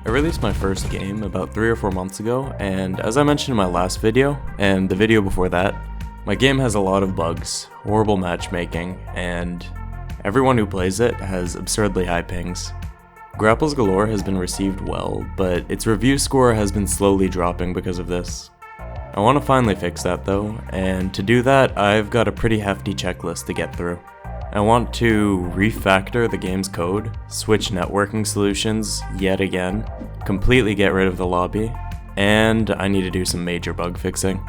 I released my first game about 3 or 4 months ago, and as I mentioned in my last video, and the video before that, my game has a lot of bugs, horrible matchmaking, and everyone who plays it has absurdly high pings. Grapples Galore has been received well, but its review score has been slowly dropping because of this. I want to finally fix that though, and to do that, I've got a pretty hefty checklist to get through. I want to refactor the game's code, switch networking solutions yet again, completely get rid of the lobby, and I need to do some major bug fixing.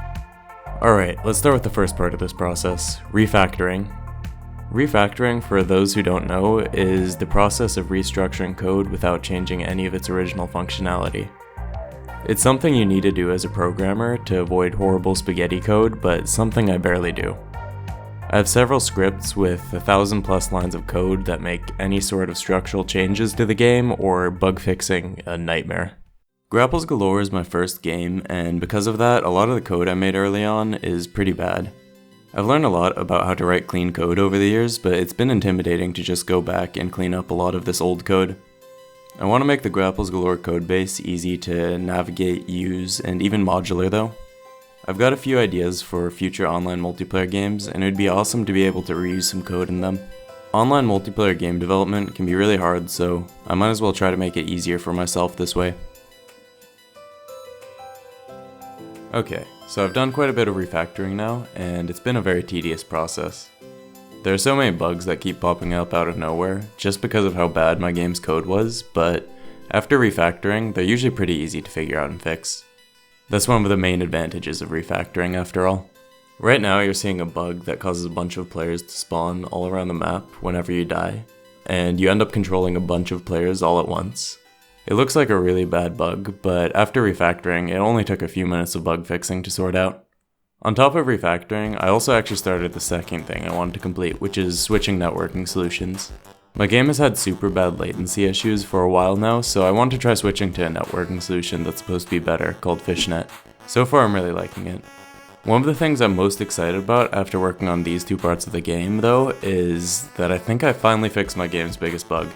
Alright, let's start with the first part of this process, refactoring. Refactoring, for those who don't know, is the process of restructuring code without changing any of its original functionality. It's something you need to do as a programmer to avoid horrible spaghetti code, but something I barely do. I have several scripts with 1,000+ lines of code that make any sort of structural changes to the game or bug fixing a nightmare. Grapples Galore is my first game, and because of that, a lot of the code I made early on is pretty bad. I've learned a lot about how to write clean code over the years, but it's been intimidating to just go back and clean up a lot of this old code. I want to make the Grapples Galore codebase easy to navigate, use, and even modular though. I've got a few ideas for future online multiplayer games, and it would be awesome to be able to reuse some code in them. Online multiplayer game development can be really hard, so I might as well try to make it easier for myself this way. Okay, so I've done quite a bit of refactoring now, and it's been a very tedious process. There are so many bugs that keep popping up out of nowhere, just because of how bad my game's code was, but after refactoring, they're usually pretty easy to figure out and fix. That's one of the main advantages of refactoring after all. Right now you're seeing a bug that causes a bunch of players to spawn all around the map whenever you die, and you end up controlling a bunch of players all at once. It looks like a really bad bug, but after refactoring it only took a few minutes of bug fixing to sort out. On top of refactoring, I also actually started the second thing I wanted to complete, which is switching networking solutions. My game has had super bad latency issues for a while now, so I want to try switching to a networking solution that's supposed to be better, called Fishnet. So far I'm really liking it. One of the things I'm most excited about after working on these two parts of the game, though, is that I think I finally fixed my game's biggest bug.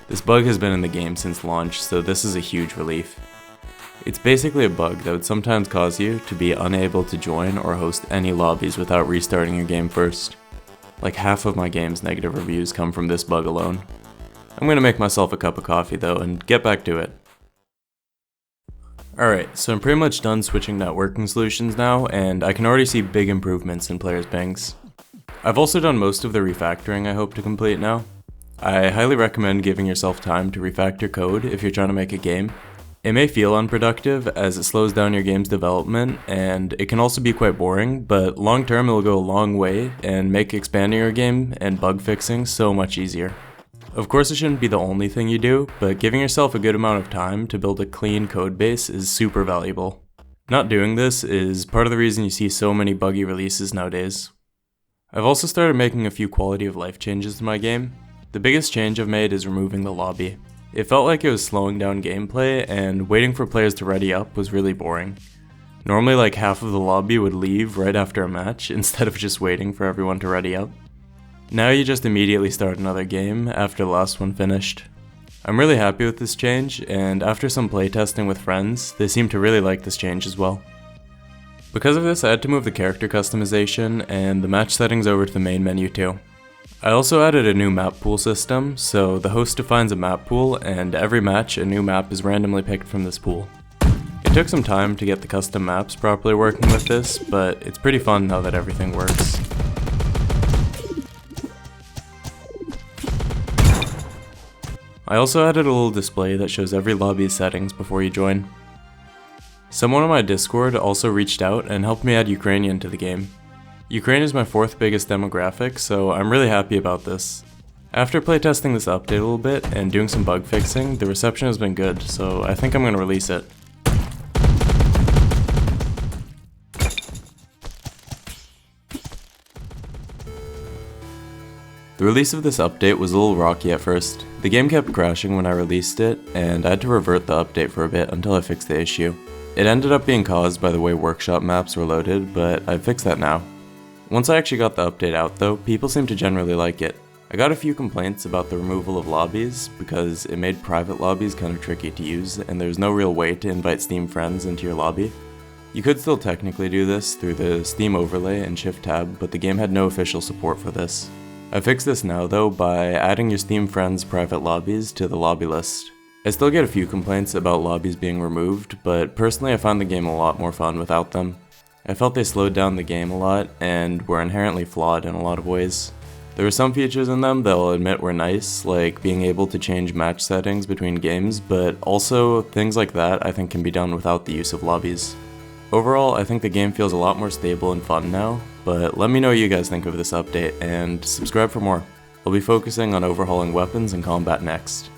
This bug has been in the game since launch, so this is a huge relief. It's basically a bug that would sometimes cause you to be unable to join or host any lobbies without restarting your game first. Like half of my game's negative reviews come from this bug alone. I'm gonna make myself a cup of coffee though and get back to it. Alright, so I'm pretty much done switching networking solutions now, and I can already see big improvements in players' pings. I've also done most of the refactoring I hope to complete now. I highly recommend giving yourself time to refactor code if you're trying to make a game. It may feel unproductive as it slows down your game's development, and it can also be quite boring, but long term it will go a long way and make expanding your game and bug fixing so much easier. Of course it shouldn't be the only thing you do, but giving yourself a good amount of time to build a clean code base is super valuable. Not doing this is part of the reason you see so many buggy releases nowadays. I've also started making a few quality of life changes to my game. The biggest change I've made is removing the lobby. It felt like it was slowing down gameplay, and waiting for players to ready up was really boring. Normally like half of the lobby would leave right after a match instead of just waiting for everyone to ready up. Now you just immediately start another game after the last one finished. I'm really happy with this change, and after some playtesting with friends, they seem to really like this change as well. Because of this, I had to move the character customization and the match settings over to the main menu too. I also added a new map pool system, so the host defines a map pool, and every match a new map is randomly picked from this pool. It took some time to get the custom maps properly working with this, but it's pretty fun now that everything works. I also added a little display that shows every lobby's settings before you join. Someone on my Discord also reached out and helped me add Ukrainian to the game. Ukraine is my 4th biggest demographic, so I'm really happy about this. After playtesting this update a little bit and doing some bug fixing, the reception has been good, so I think I'm going to release it. The release of this update was a little rocky at first. The game kept crashing when I released it, and I had to revert the update for a bit until I fixed the issue. It ended up being caused by the way workshop maps were loaded, but I fixed that now. Once I actually got the update out though, people seemed to generally like it. I got a few complaints about the removal of lobbies because it made private lobbies kind of tricky to use and there's no real way to invite Steam friends into your lobby. You could still technically do this through the Steam overlay and Shift tab, but the game had no official support for this. I fixed this now though by adding your Steam friends' private lobbies to the lobby list. I still get a few complaints about lobbies being removed, but personally I found the game a lot more fun without them. I felt they slowed down the game a lot and were inherently flawed in a lot of ways. There were some features in them that I'll admit were nice, like being able to change match settings between games, but also things like that I think can be done without the use of lobbies. Overall, I think the game feels a lot more stable and fun now, but let me know what you guys think of this update, and subscribe for more. I'll be focusing on overhauling weapons and combat next.